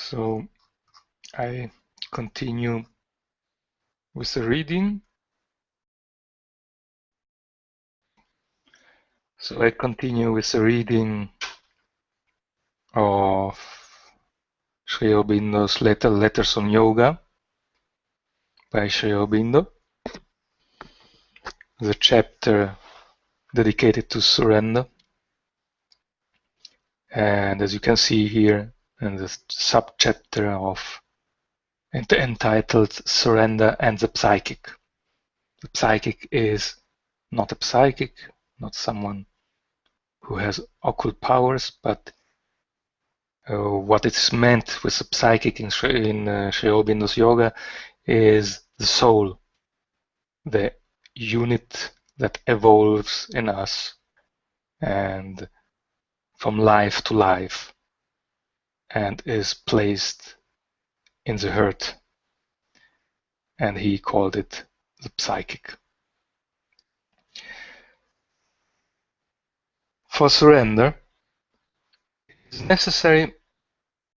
So I continue with the reading. So I continue with the reading of Sri Aurobindo's Letters on Yoga by Sri Aurobindo, the chapter dedicated to surrender. And as you can see here in the subchapter of entitled Surrender and the Psychic. The psychic is not a psychic, not someone who has occult powers, but what is meant with the psychic in Sri Aurobindo's yoga is the soul, the unit that evolves in us and from life to life and is placed in the heart. And he called it the psychic. For surrender, it is necessary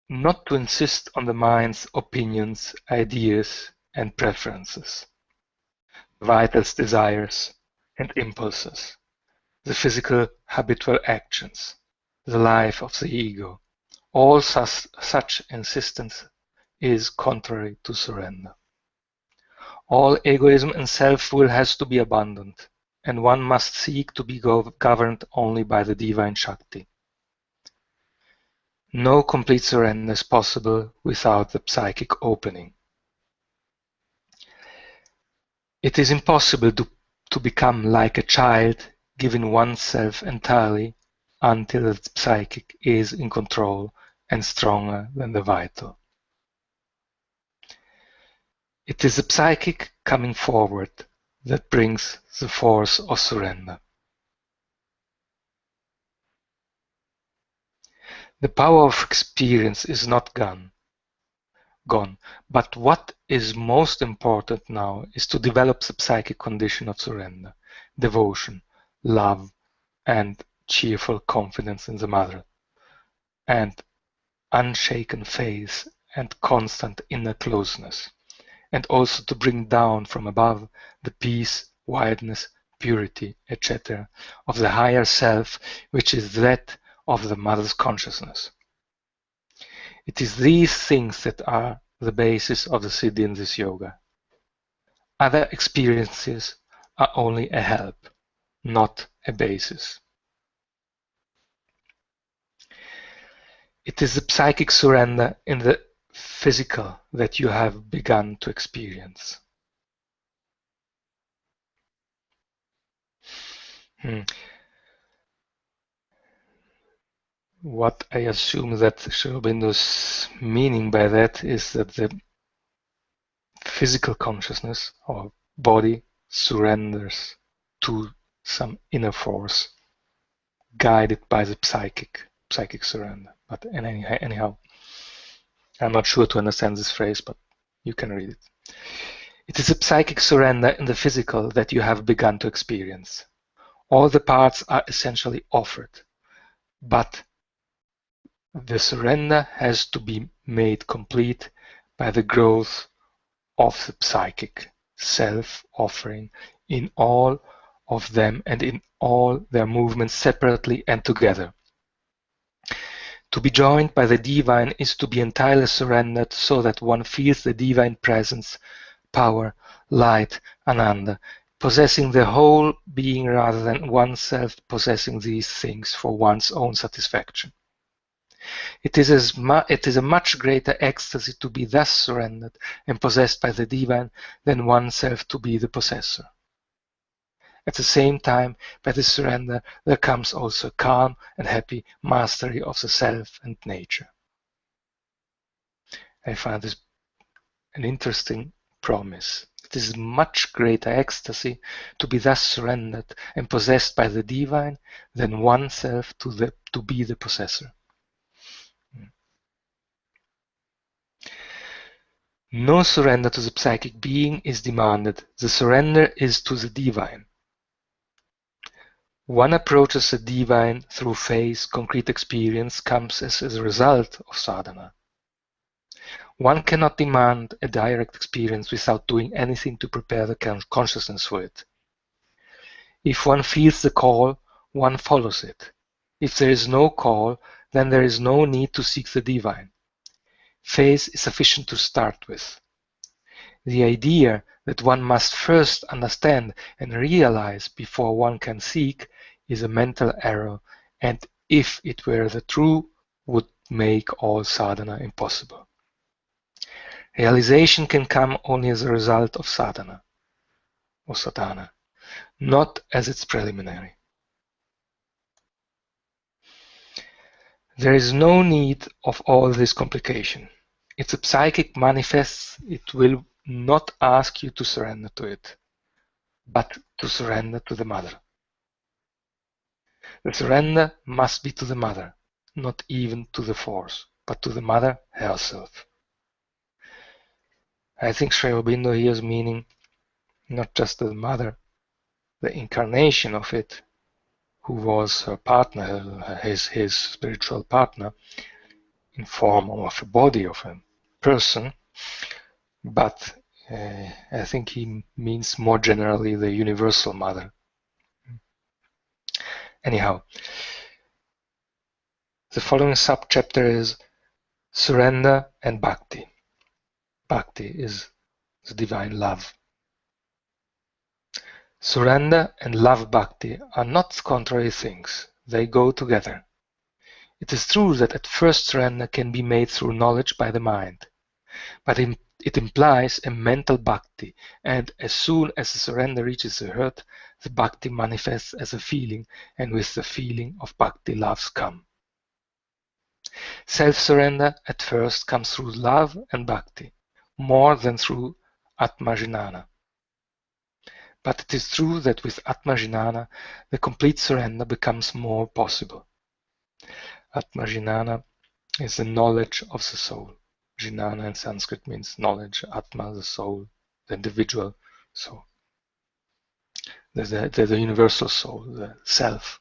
not to insist on the mind's opinions, ideas, and preferences, vital desires and impulses, the physical habitual actions, the life of the ego. All such insistence is contrary to surrender. All egoism and self-will has to be abandoned, and one must seek to be governed only by the divine Shakti. No complete surrender is possible without the psychic opening. It is impossible to become like a child, giving oneself entirely until the psychic is in control and stronger than the vital. It is the psychic coming forward that brings the force of surrender. The power of experience is not gone, but what is most important now is to develop the psychic condition of surrender, devotion, love, and cheerful confidence in the Mother, and unshaken faith and constant inner closeness, and also to bring down from above the peace, wideness, purity, etc. of the higher self, which is that of the Mother's consciousness. It is these things that are the basis of the Siddhi in this yoga. Other experiences are only a help, not a basis. It is the psychic surrender in the physical that you have begun to experience. What I assume that Sri Aurobindo's meaning by that is that the physical consciousness or body surrenders to some inner force guided by the psychic surrender. But anyhow, I'm not sure to understand this phrase, but you can read it. It is a psychic surrender in the physical that you have begun to experience. All the parts are essentially offered, but the surrender has to be made complete by the growth of the psychic self-offering in all of them and in all their movements separately and together. To be joined by the divine is to be entirely surrendered so that one feels the divine presence, power, light, ananda, possessing the whole being rather than oneself possessing these things for one's own satisfaction. It is a much greater ecstasy to be thus surrendered and possessed by the divine than oneself to be the possessor. At the same time, by this surrender, there comes also calm and happy mastery of the self and nature. I find this an interesting promise. It is much greater ecstasy to be thus surrendered and possessed by the divine than oneself to be the possessor. No surrender to the psychic being is demanded. The surrender is to the divine. One approaches the divine through faith, concrete experience comes as a result of sadhana. One cannot demand a direct experience without doing anything to prepare the consciousness for it. If one feels the call, one follows it. If there is no call, then there is no need to seek the divine. Faith is sufficient to start with. The idea that one must first understand and realize before one can seek is a mental error, and if it were the true, would make all sadhana impossible. Realization can come only as a result of sadhana or sadhana, not as its preliminary. There is no need of all this complication. If the psychic manifests, it will not ask you to surrender to it, but to surrender to the mother. The surrender must be to the mother, not even to the force, but to the mother herself. I think Sri Aurobindo here is meaning not just the mother, the incarnation of it, who was her partner, his spiritual partner, in form of a body of a person, but I think he means more generally the universal mother. Anyhow, the following subchapter is Surrender and Bhakti. Bhakti is the divine love. Surrender and love bhakti are not contrary things, they go together. It is true that at first surrender can be made through knowledge by the mind, but it implies a mental bhakti, and as soon as the surrender reaches the heart, the bhakti manifests as a feeling, and with the feeling of bhakti loves come. Self-surrender at first comes through love and bhakti, more than through atmajnana. But it is true that with atmajnana, the complete surrender becomes more possible. Atmajnana is the knowledge of the soul. Jnana in Sanskrit means knowledge, Atma, the soul, the individual soul, the universal soul, the self.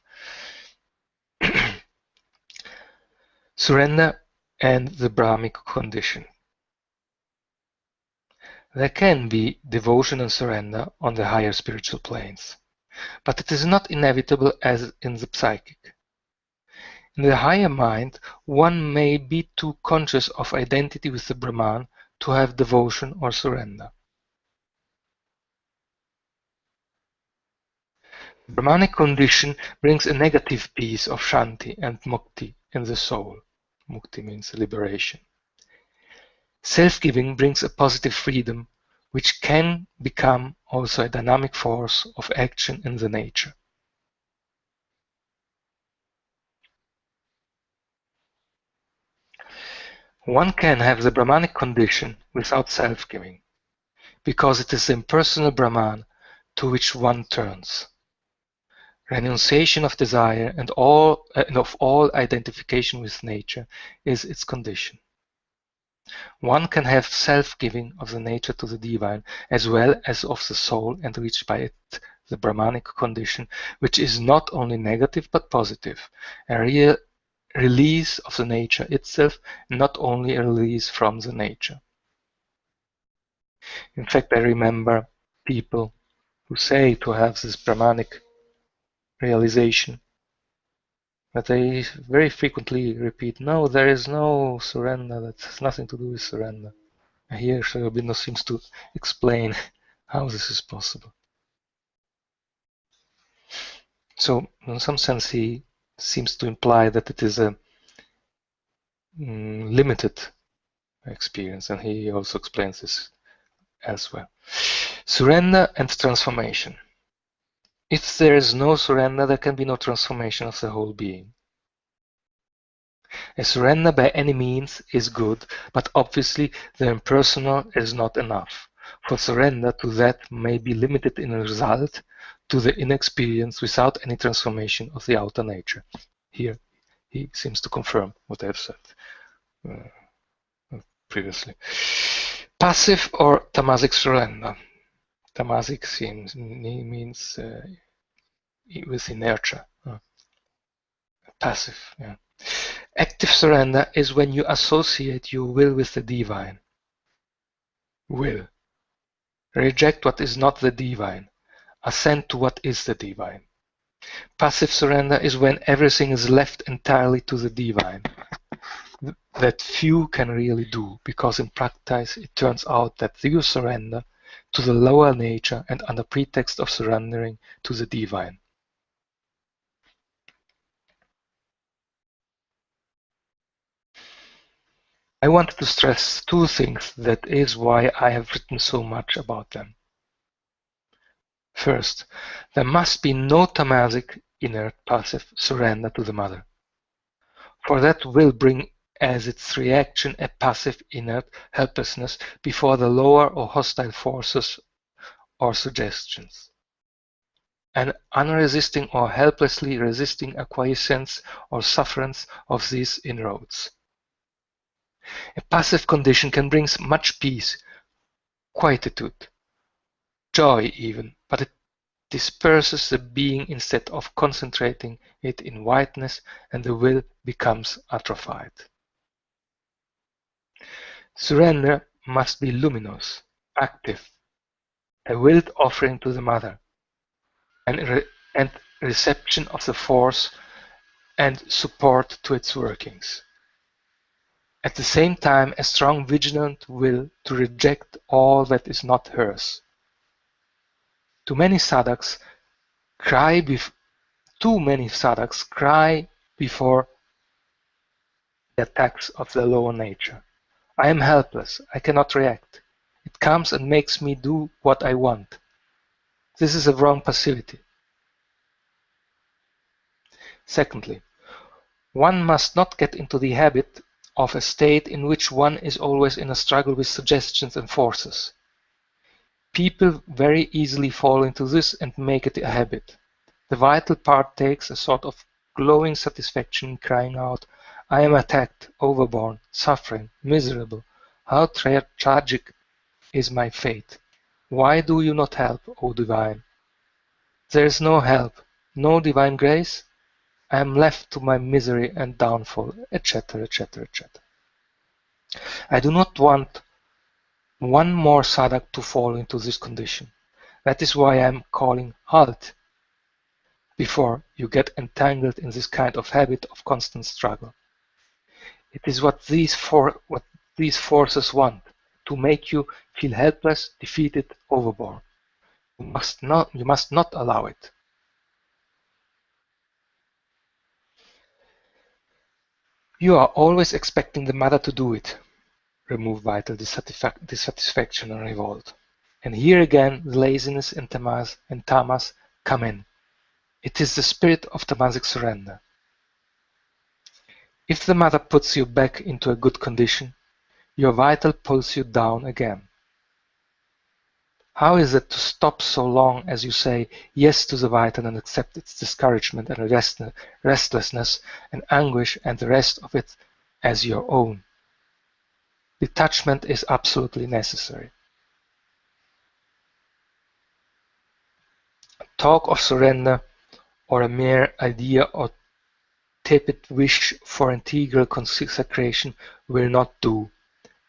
Surrender and the Brahmic condition. There can be devotion and surrender on the higher spiritual planes, but it is not inevitable as in the psychic. In the higher mind, one may be too conscious of identity with the Brahman to have devotion or surrender. The Brahmanic condition brings a negative piece of Shanti and Mukti in the soul. Mukti means liberation. Self-giving brings a positive freedom, which can become also a dynamic force of action in the nature. One can have the Brahmanic condition without self-giving, because it is the impersonal Brahman to which one turns. Renunciation of desire and of all identification with nature is its condition. One can have self-giving of the nature to the divine as well as of the soul and reach by it the Brahmanic condition, which is not only negative but positive, a real release of the nature itself, not only a release from the nature. In fact, I remember people who say to have this Brahmanic realization, but they very frequently repeat, no, there is no surrender, that has nothing to do with surrender. And here Sri Aurobindo seems to explain how this is possible. So, in some sense, he seems to imply that it is a limited experience, and he also explains this elsewhere. Surrender and transformation. If there is no surrender, there can be no transformation of the whole being. A surrender by any means is good, but obviously the impersonal is not enough, for surrender to that may be limited in result to the inexperience without any transformation of the outer nature. Here he seems to confirm what I have said previously. Passive or tamasic surrender. Tamasic means with inertia. Passive. Yeah. Active surrender is when you associate your will with the divine. will. Reject what is not the divine. Assent to what is the divine. Passive surrender is when everything is left entirely to the divine. That few can really do, because in practice it turns out that you surrender to the lower nature and under pretext of surrendering to the divine. I wanted to stress two things, that is why I have written so much about them. First, there must be no tamasic, inert, passive surrender to the mother, for that will bring as its reaction a passive, inert helplessness before the lower or hostile forces or suggestions. An unresisting or helplessly resisting acquiescence or sufferance of these inroads. A passive condition can bring much peace, quietude, joy even, but it disperses the being instead of concentrating it in whiteness, and the will becomes atrophied. Surrender must be luminous, active, a willed offering to the mother, and reception of the force and support to its workings. At the same time, a strong vigilant will to reject all that is not hers. Too many sadhaks cry before the attacks of the lower nature. I am helpless, I cannot react. It comes and makes me do what I want. This is a wrong passivity. Secondly, one must not get into the habit of a state in which one is always in a struggle with suggestions and forces. People very easily fall into this and make it a habit. The vital part takes a sort of glowing satisfaction, crying out, I am attacked, overborne, suffering, miserable. How tragic is my fate. Why do you not help, O divine? There is no help, no divine grace. I am left to my misery and downfall, etc., etc., etc. I do not want one more sadhak to fall into this condition. That is why I am calling halt before you get entangled in this kind of habit of constant struggle. It is what these forces want, to make you feel helpless, defeated, overborne. You must not allow it. You are always expecting the mother to do it. Remove vital dissatisfaction and revolt. And here again the laziness and tamas come in. It is the spirit of tamasic surrender. If the mother puts you back into a good condition, your vital pulls you down again. How is it to stop so long as you say yes to the vital and accept its discouragement and restlessness and anguish and the rest of it as your own? Detachment is absolutely necessary. Talk of surrender or a mere idea or tepid wish for integral consecration will not do.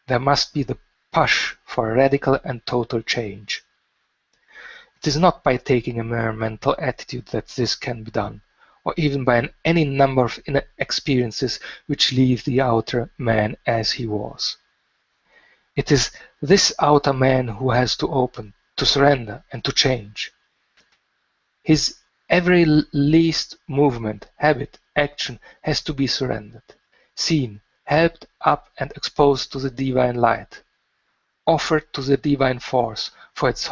There must be the push for a radical and total change. It is not by taking a mere mental attitude that this can be done, or even by any number of inner experiences which leave the outer man as he was. It is this outer man who has to open, to surrender, and to change. His every least movement, habit, action has to be surrendered, seen, helped up and exposed to the divine light, offered to the divine force for its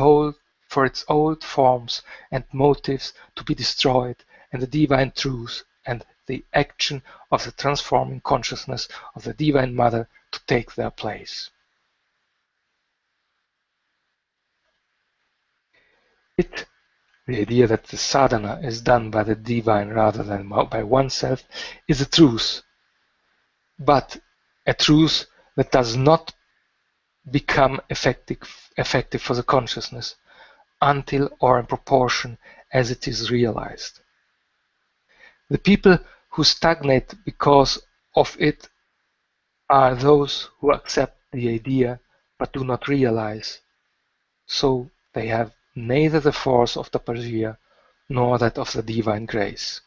old forms and motives to be destroyed, and the divine truth and the action of the transforming consciousness of the Divine Mother to take their place. The idea that the sadhana is done by the divine rather than by oneself is a truth, but a truth that does not become effective for the consciousness until or in proportion as it is realized. The people who stagnate because of it are those who accept the idea but do not realize. So they have neither the force of tapasya nor that of the divine grace.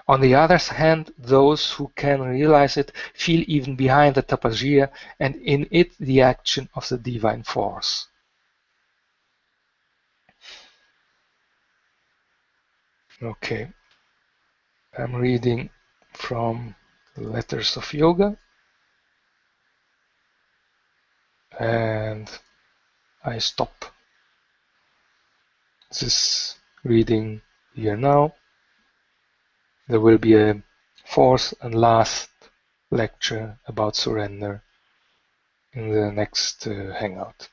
On the other hand, those who can realize it feel even behind the tapasya and in it the action of the divine force. Okay, I'm reading from Letters of Yoga, and I stop this reading here now. There will be a fourth and last lecture about surrender in the next hangout.